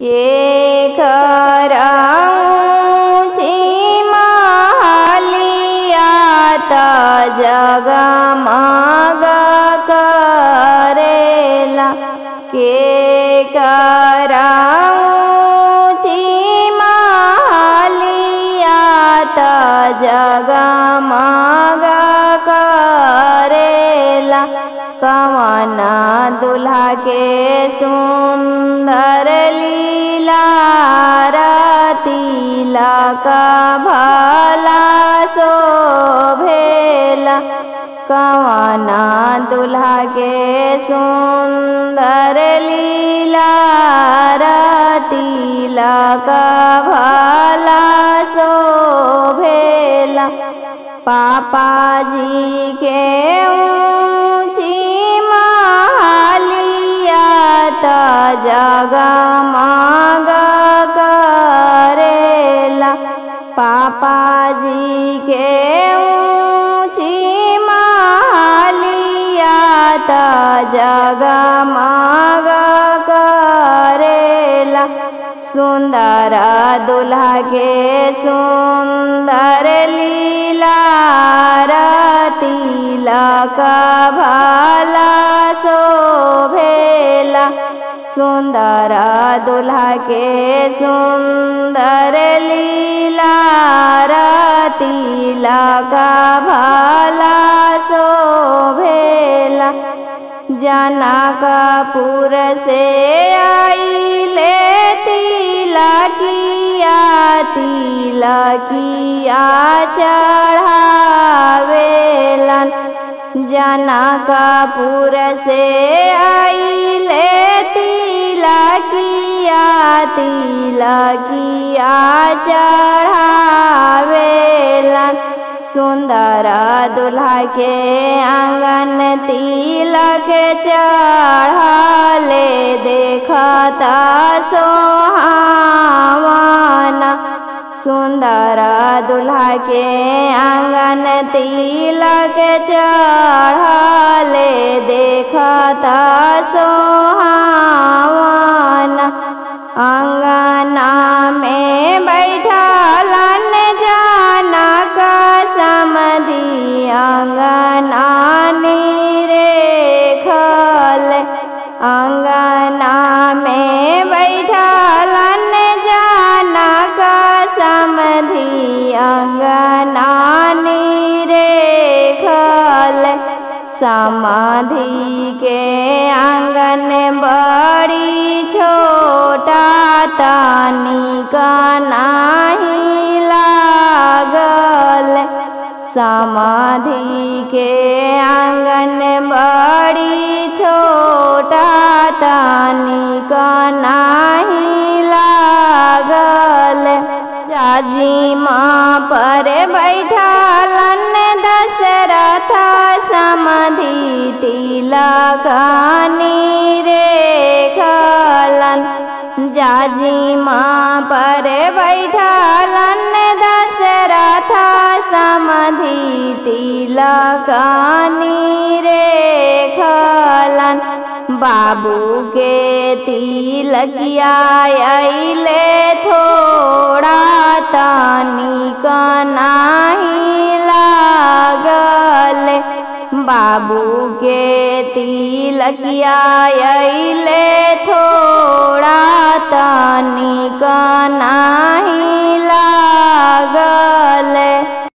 के कराऊँची महलिया त जगमग करेला। के कराऊँची महलिया त जगमग करेला। कवन दुल्हा के सुंदर लीला तिलक भला शोभेला। कवन दुल्हा के सुंदर लीला तिलक भला शोभेला। पापा जी के ऊँची महलिया त जगमग करेला। पापा जी के ऊँची महलिया त जगमग करेला। सुंदर दुल्हा के सुंदर लीला तिलक भला शोभेला। सुंदर दुल्हा के सुंदर लीला तिलक भला शोभेला। जनकपुर से आइले तिलकिया तिलकिया चढ़ावेलन। जनकपुर से आइले तिलकिया तिलकिया चढ़ावेलन। सुंदर दुल्हा के आंगन तिलक चढ़ाले देखता सोहावना। सुंदर दुल्हा के आंगन तिलक चढ़ाले देखता सोहावना। अंगना में बैठलन जनक समधी अंगना निरेखल। अंगना में बैठलन जनक समधी अंगना निरेखल। समाधि के आंगन बड़ी छोटा तनिक नाही लागल। समाधि के आंगन बड़ी छोटा तनिक नाही लागल। जाजी माँ पर बैठलन दशरथ समधी तिलक निरेखलन। जाजी माँ पर बैठलन दशरथ समधी तिलक निरेखलन। बाबू के तिलकिया अइले थोड़ा तनिक नाही लागल। बाबू के तिलकिया अइले थोड़ा तनिक नाही